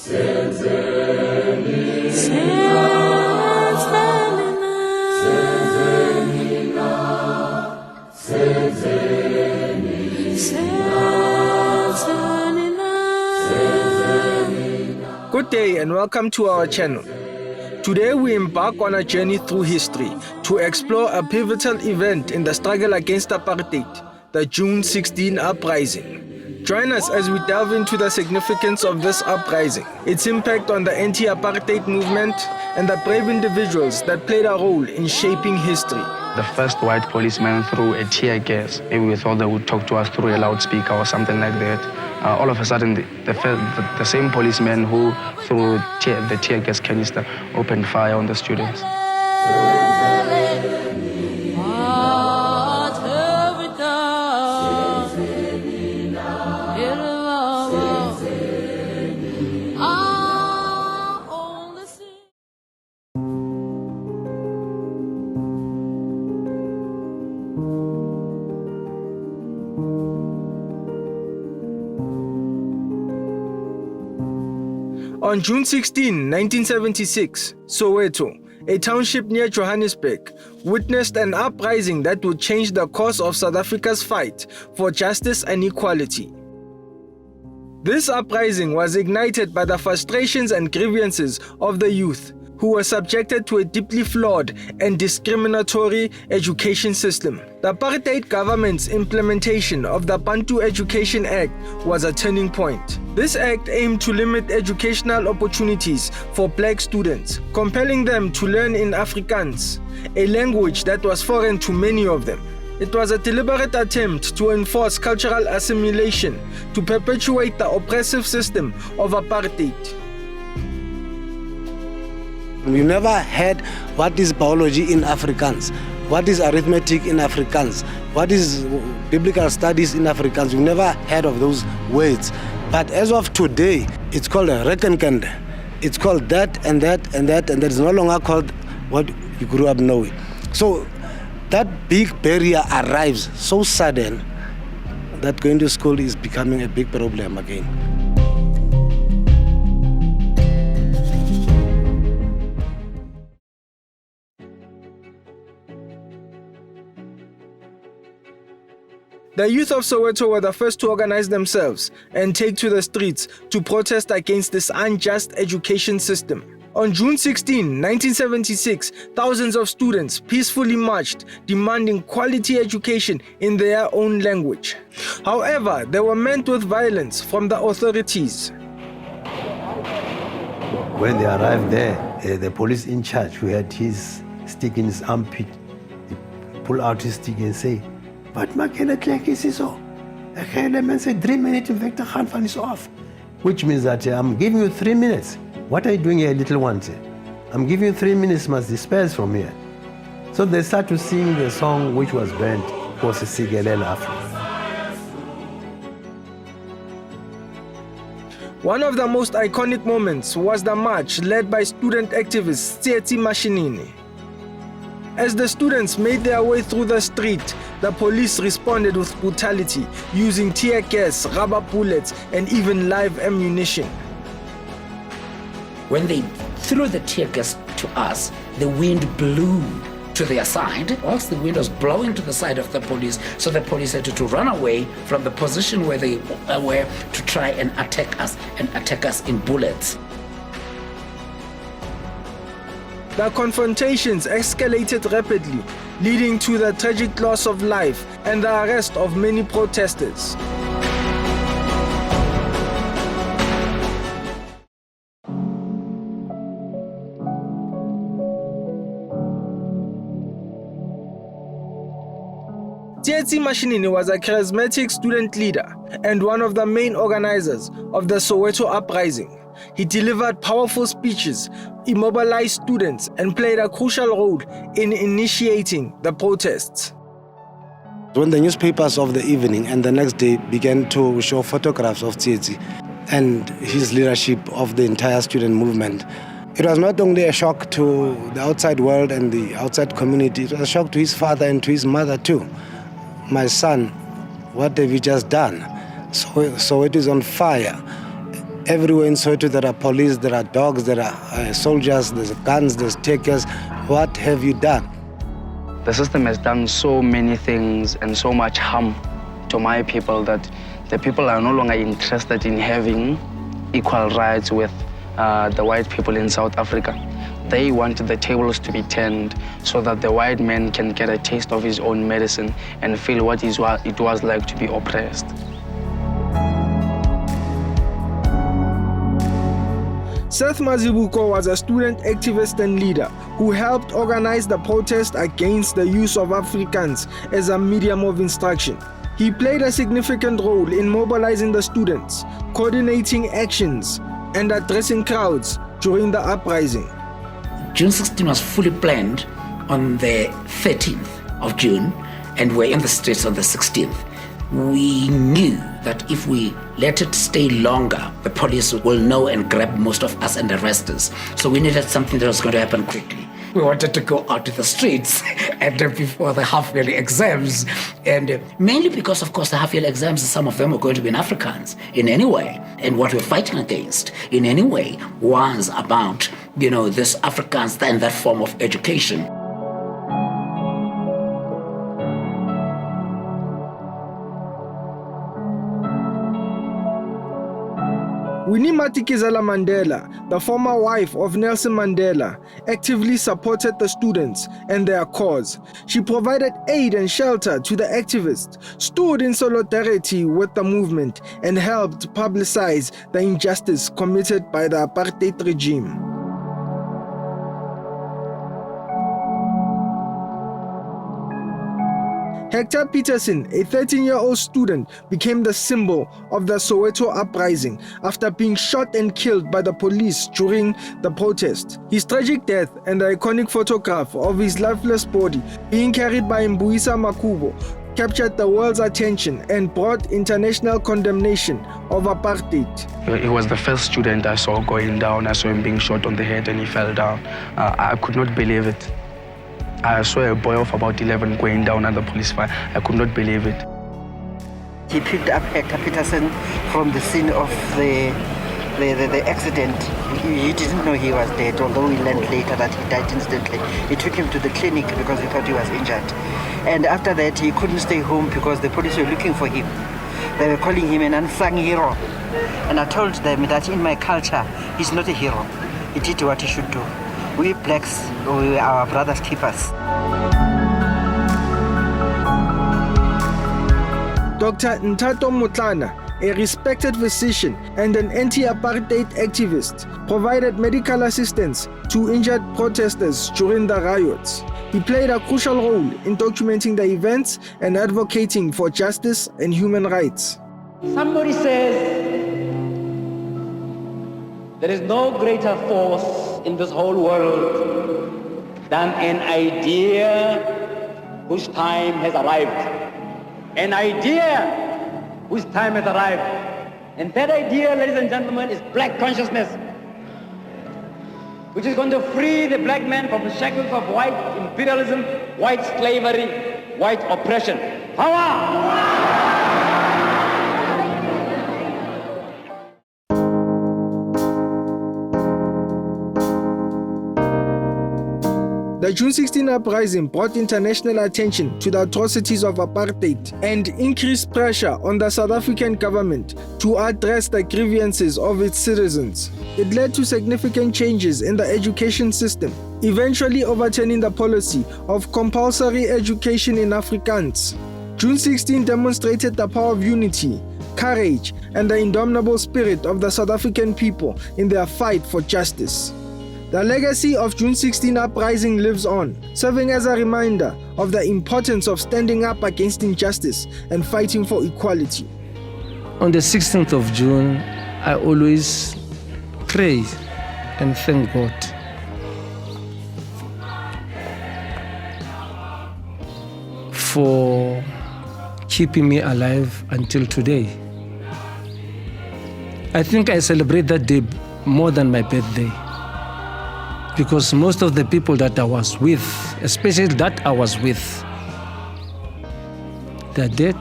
Good day and welcome to our channel. Today we embark on a journey through history to explore a pivotal event in the struggle against apartheid, the June 16 uprising. Join us as we delve into the significance of this uprising, its impact on the anti-apartheid movement, and the brave individuals that played a role in shaping history. The first white policeman threw a tear gas. Maybe we thought they would talk to us through a loudspeaker or something like that. All of a sudden, the same policeman who threw the tear gas canister opened fire on the students. On June 16, 1976, Soweto, a township near Johannesburg, witnessed an uprising that would change the course of South Africa's fight for justice and equality. This uprising was ignited by the frustrations and grievances of the youth, who were subjected to a deeply flawed and discriminatory education system. The apartheid government's implementation of the Bantu Education Act was a turning point. This act aimed to limit educational opportunities for black students, compelling them to learn in Afrikaans, a language that was foreign to many of them. It was a deliberate attempt to enforce cultural assimilation to perpetuate the oppressive system of apartheid. We never had what is biology in Afrikaans, what is arithmetic in Afrikaans, what is biblical studies in Afrikaans. We never heard of those words. But as of today, it's called a rekenkende. It's called that and that and that, and that is no longer called what you grew up knowing. So that big barrier arrives so sudden that going to school is becoming a big problem again. The youth of Soweto were the first to organize themselves and take to the streets to protest against this unjust education system. On June 16, 1976, thousands of students peacefully marched, demanding quality education in their own language. However, they were met with violence from the authorities. When they arrived there, the police in charge, who had his stick in his armpit, he pulled out his stick and said, "But makele klek is so. The man said 3 minutes in fact the is off." Which means that I'm giving you 3 minutes. What are you doing here, little ones? I'm giving you 3 minutes, must disperse from here. So they start to sing the song which was banned, was Sigelela Africa. One of the most iconic moments was the march led by student activist Mzansi Mashinini. As the students made their way through the street, the police responded with brutality, using tear gas, rubber bullets, and even live ammunition. When they threw the tear gas to us, the wind blew to their side. Whilst the wind was blowing to the side of the police, so the police had to run away from the position where they were to try and attack us in bullets. The confrontations escalated rapidly, leading to the tragic loss of life and the arrest of many protesters. Mzansi Mashinini was a charismatic student leader and one of the main organizers of the Soweto uprising. He delivered powerful speeches, immobilized students, and played a crucial role in initiating the protests. When the newspapers of the evening and the next day began to show photographs of Mzansi and his leadership of the entire student movement, it was not only a shock to the outside world and the outside community, it was a shock to his father and to his mother too. My son, what have you just done? So it is on fire. Everywhere in Soweto there are police, there are dogs, there are soldiers, there's guns, there's tear gas. What have you done? The system has done so many things and so much harm to my people that the people are no longer interested in having equal rights with the white people in South Africa. They want the tables to be turned so that the white man can get a taste of his own medicine and feel what it was like to be oppressed. Seth Mazibuko was a student activist and leader who helped organize the protest against the use of Afrikaans as a medium of instruction. He played a significant role in mobilizing the students, coordinating actions, and addressing crowds during the uprising. June 16 was fully planned on the 13th of June, and we're in the streets on the 16th. We knew that if we let it stay longer, the police will know and grab most of us and arrest us. So we needed something that was going to happen quickly. We wanted to go out to the streets and before the half-yearly exams, and mainly because, of course, the half-yearly exams, some of them were going to be in Afrikaans in any way. And what we're fighting against in any way was about, this Afrikaans and that form of education. Winnie Madikizela Mandela, the former wife of Nelson Mandela, actively supported the students and their cause. She provided aid and shelter to the activists, stood in solidarity with the movement, and helped publicize the injustice committed by the apartheid regime. Hector Peterson, a 13-year-old student, became the symbol of the Soweto uprising after being shot and killed by the police during the protest. His tragic death and the iconic photograph of his lifeless body being carried by Mbuyisa Makubo captured the world's attention and brought international condemnation of apartheid. He was the first student I saw going down. I saw him being shot on the head and he fell down. I could not believe it. I saw a boy of about 11 going down under police fire. I could not believe it. He picked up Hector Peterson from the scene of the accident. He didn't know he was dead, although we learned later that he died instantly. He took him to the clinic because he thought he was injured. And after that, he couldn't stay home because the police were looking for him. They were calling him an unsung hero. And I told them that in my culture, he's not a hero. He did what he should do. We blacks, we are our brother's keepers. Dr. Nthato Motlana, a respected physician and an anti-apartheid activist, provided medical assistance to injured protesters during the riots. He played a crucial role in documenting the events and advocating for justice and human rights. Somebody says there is no greater force in this whole world than an idea whose time has arrived. An idea whose time has arrived. And that idea, ladies and gentlemen, is black consciousness, which is going to free the black man from the shackles of white imperialism, white slavery, white oppression. Power! The June 16 uprising brought international attention to the atrocities of apartheid and increased pressure on the South African government to address the grievances of its citizens. It led to significant changes in the education system, eventually overturning the policy of compulsory education in Afrikaans. June 16 demonstrated the power of unity, courage, and the indomitable spirit of the South African people in their fight for justice. The legacy of June 16 uprising lives on, serving as a reminder of the importance of standing up against injustice and fighting for equality. On the 16th of June, I always pray and thank God for keeping me alive until today. I think I celebrate that day more than my birthday, because most of the people that I was with, especially that I was with, they're dead.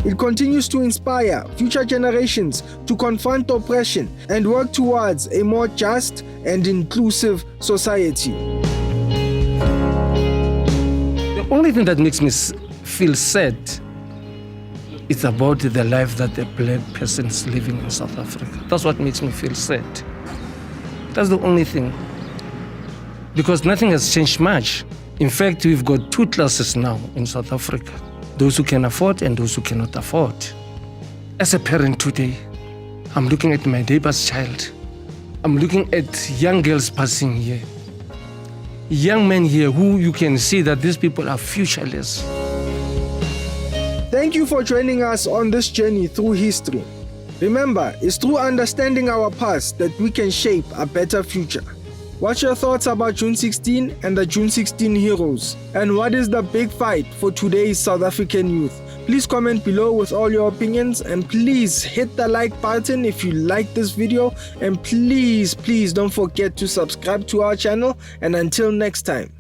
It continues to inspire future generations to confront oppression and work towards a more just and inclusive society. The only thing that makes me feel sad is about the life that the black person is living in South Africa. That's what makes me feel sad. That's the only thing. Because nothing has changed much. In fact, we've got two classes now in South Africa. Those who can afford and those who cannot afford. As a parent today, I'm looking at my neighbor's child. I'm looking at young girls passing here. Young men here who you can see that these people are futureless. Thank you for joining us on this journey through history. Remember, it's through understanding our past that we can shape a better future. What's your thoughts about June 16 and the June 16 heroes? And what is the big fight for today's South African youth? Please comment below with all your opinions, and please hit the like button if you like this video, and please don't forget to subscribe to our channel, and until next time.